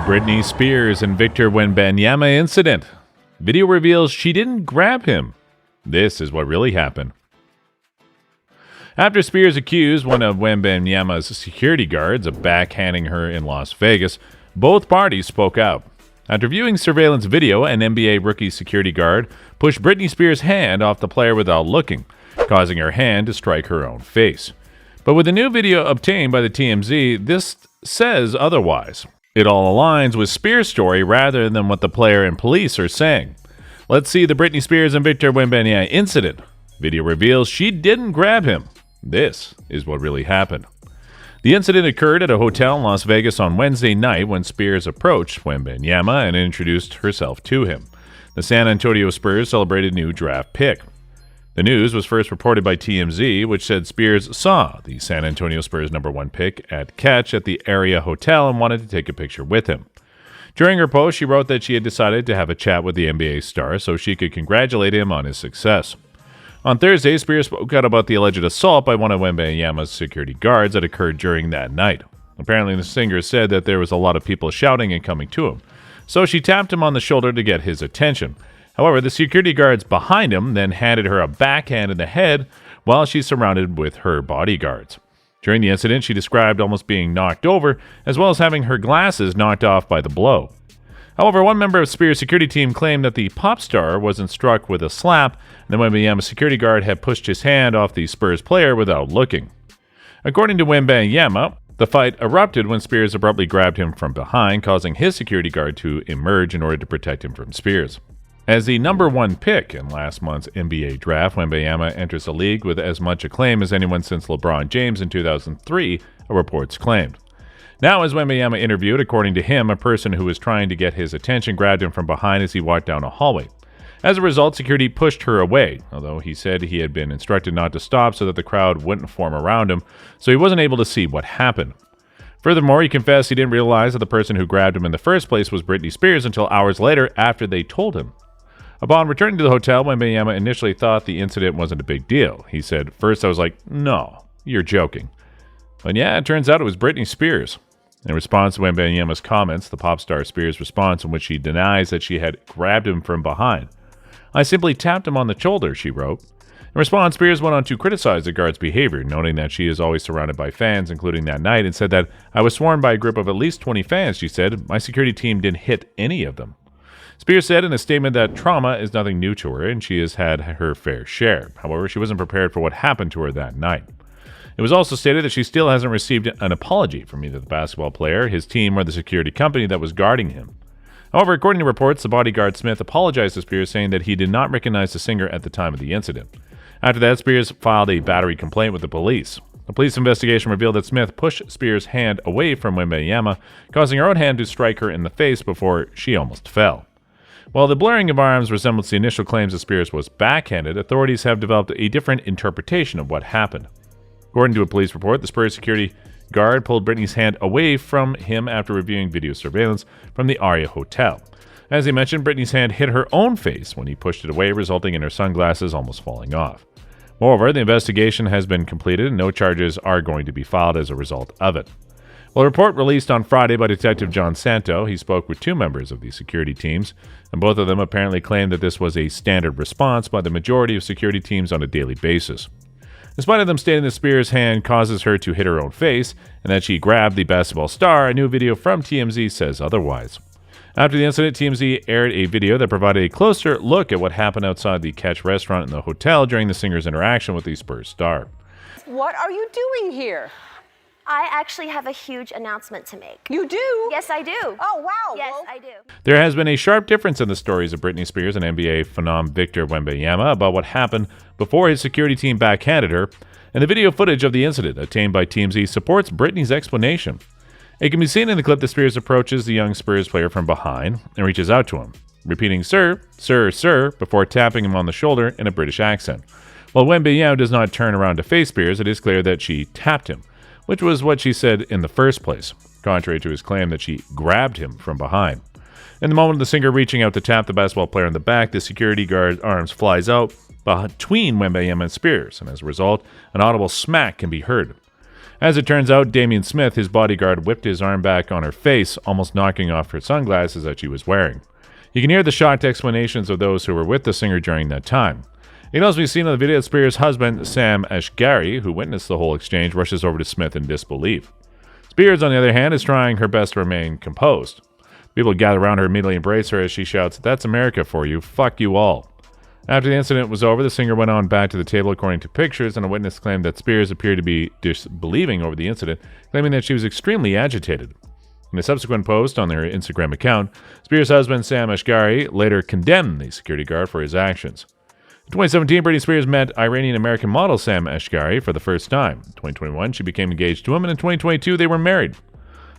Britney Spears and Victor Incident. Video reveals she didn't grab him. This is what really happened. After Spears accused one of Wembanyama's security guards of backhanding her in Las Vegas, both parties spoke out. After viewing surveillance video, an NBA rookie security guard pushed Britney Spears' hand off the player without looking, causing her hand to strike her own face. But with the new video obtained by the TMZ, this says otherwise. It all aligns with Spears' story rather than what the player and police are saying. Let's see the Britney Spears and Victor incident. Video reveals she didn't grab him. This is what really happened. The incident occurred at a hotel in Las Vegas on Wednesday night when Spears approached Wembanyama and introduced herself to him. The San Antonio Spurs celebrated a new draft pick. The news was first reported by TMZ, which said Spears saw the San Antonio Spurs #1 pick at catch at the area hotel and wanted to take a picture with him. During her post, she wrote that she had decided to have a chat with the NBA star so she could congratulate him on his success. On Thursday, Spears spoke out about the alleged assault by one of Wembanyama's security guards that occurred during that night. Apparently, the singer said that there was a lot of people shouting and coming to him, so she tapped him on the shoulder to get his attention. However, the security guards behind him then handed her a backhand in the head while she's surrounded with her bodyguards. During the incident, she described almost being knocked over, as well as having her glasses knocked off by the blow. However, one member of Spears' security team claimed that the pop star wasn't struck with a slap, and the Wembanyama security guard had pushed his hand off the Spurs player without looking. According to Wembanyama, the fight erupted when Spears abruptly grabbed him from behind, causing his security guard to emerge in order to protect him from Spears. As the #1 pick in last month's NBA draft, Wembanyama enters the league with as much acclaim as anyone since LeBron James in 2003, reports claimed. Now, as Wembanyama interviewed, according to him, a person who was trying to get his attention grabbed him from behind as he walked down a hallway. As a result, security pushed her away, although he said he had been instructed not to stop so that the crowd wouldn't form around him, so he wasn't able to see what happened. Furthermore, he confessed he didn't realize that the person who grabbed him in the first place was Britney Spears until hours later after they told him. Upon returning to the hotel, Wembanyama initially thought the incident wasn't a big deal. He said, "First I was like, no, you're joking." But yeah, it turns out it was Britney Spears. In response to Wembanyama's comments, the pop star Spears' response in which she denies that she had grabbed him from behind. "I simply tapped him on the shoulder," she wrote. In response, Spears went on to criticize the guard's behavior, noting that she is always surrounded by fans, including that night, and said that, "I was swarmed by a group of at least 20 fans," she said. "My security team didn't hit any of them." Spears said in a statement that trauma is nothing new to her and she has had her fair share. However, she wasn't prepared for what happened to her that night. It was also stated that she still hasn't received an apology from either the basketball player, his team, or the security company that was guarding him. However, according to reports, the bodyguard Smith apologized to Spears, saying that he did not recognize the singer at the time of the incident. After that, Spears filed a battery complaint with the police. The police investigation revealed that Smith pushed Spears' hand away from Wembanyama, causing her own hand to strike her in the face before she almost fell. While the blurring of arms resembles the initial claims that Spears was backhanded, authorities have developed a different interpretation of what happened. According to a police report, the Spurs security guard pulled Britney's hand away from him after reviewing video surveillance from the Aria Hotel. As he mentioned, Britney's hand hit her own face when he pushed it away, resulting in her sunglasses almost falling off. Moreover, the investigation has been completed and no charges are going to be filed as a result of it. Well, a report released on Friday by Detective John Santo, he spoke with two members of the security teams, and both of them apparently claimed that this was a standard response by the majority of security teams on a daily basis. Despite them stating that Spears' hand causes her to hit her own face and that she grabbed the basketball star, a new video from TMZ says otherwise. After the incident, TMZ aired a video that provided a closer look at what happened outside the Catch restaurant in the hotel during the singer's interaction with the Spurs star. What are you doing here? I actually have a huge announcement to make. You do? Yes, I do. Oh, wow. Yes, well, I do. There has been a sharp difference in the stories of Britney Spears and NBA phenom Victor Wembanyama about what happened before his security team backhanded her, and the video footage of the incident obtained by TMZ supports Britney's explanation. It can be seen in the clip that Spears approaches the young Spurs player from behind and reaches out to him, repeating "sir, sir, sir," before tapping him on the shoulder in a British accent. While Wembanyama does not turn around to face Spears, it is clear that she tapped him, which was what she said in the first place, contrary to his claim that she grabbed him from behind. In the moment of the singer reaching out to tap the basketball player in the back, the security guard's arms flies out between Wembanyama and Spears, and as a result, an audible smack can be heard. As it turns out, Damian Smith, his bodyguard, whipped his arm back on her face, almost knocking off her sunglasses that she was wearing. You can hear the shocked explanations of those who were with the singer during that time. It can also be seen on the video that Spears' husband, Sam Ashgari, who witnessed the whole exchange, rushes over to Smith in disbelief. Spears, on the other hand, is trying her best to remain composed. People gather around her, immediately embrace her as she shouts, "That's America for you. Fuck you all." After the incident was over, the singer went on back to the table according to pictures, and a witness claimed that Spears appeared to be disbelieving over the incident, claiming that she was extremely agitated. In a subsequent post on their Instagram account, Spears' husband, Sam Ashgari, later condemned the security guard for his actions. In 2017, Britney Spears met Iranian-American model Sam Ashgari for the first time. In 2021, she became engaged to him, and in 2022, they were married.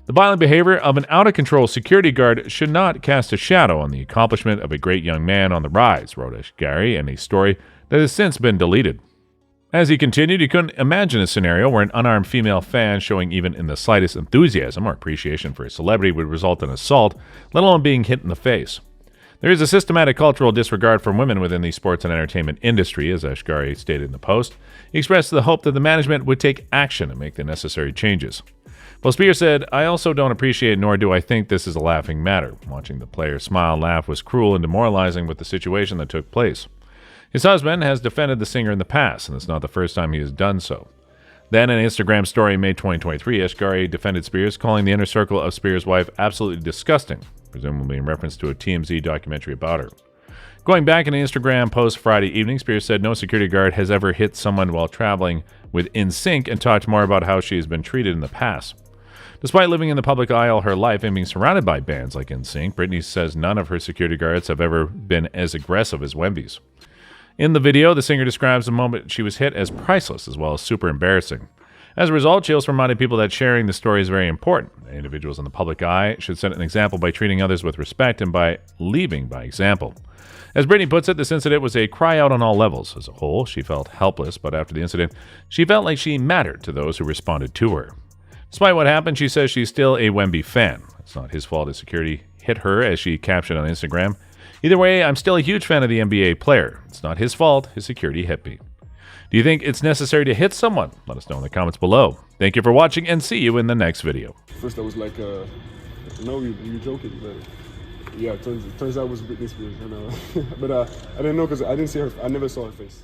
The violent behavior of an out-of-control security guard should not cast a shadow on the accomplishment of a great young man on the rise, wrote Ashgari in a story that has since been deleted. As he continued, he couldn't imagine a scenario where an unarmed female fan showing even in the slightest enthusiasm or appreciation for a celebrity would result in assault, let alone being hit in the face. There is a systematic cultural disregard for women within the sports and entertainment industry, as Ashgari stated in the post. He expressed the hope that the management would take action and make the necessary changes. Well, Spears said, "I also don't appreciate nor do I think this is a laughing matter. Watching the player smile and laugh was cruel and demoralizing with the situation that took place." His husband has defended the singer in the past, and it's not the first time he has done so. Then, in an Instagram story in May 2023, Ashgari defended Spears, calling the inner circle of Spears' wife absolutely disgusting, presumably in reference to a TMZ documentary about her. Going back in an Instagram post Friday evening, Spears said no security guard has ever hit someone while traveling with NSYNC and talked more about how she has been treated in the past. Despite living in the public eye all her life and being surrounded by bands like NSYNC, Britney says none of her security guards have ever been as aggressive as Wemby's. In the video, the singer describes the moment she was hit as priceless as well as super embarrassing. As a result, she also reminded people that sharing the story is very important. Individuals in the public eye should set an example by treating others with respect and by leading by example. As Britney puts it, this incident was a cry out on all levels. As a whole, she felt helpless, but after the incident, she felt like she mattered to those who responded to her. Despite what happened, she says she's still a Wemby fan. It's not his fault his security hit her, as she captioned on Instagram. "Either way, I'm still a huge fan of the NBA player. It's not his fault his security hit me." Do you think it's necessary to hit someone? Let us know in the comments below. Thank you for watching, and see you in the next video. First I was like, no, you're joking, but yeah, it turns out it was Britney Spears, but I didn't know because I didn't see her, I never saw her face.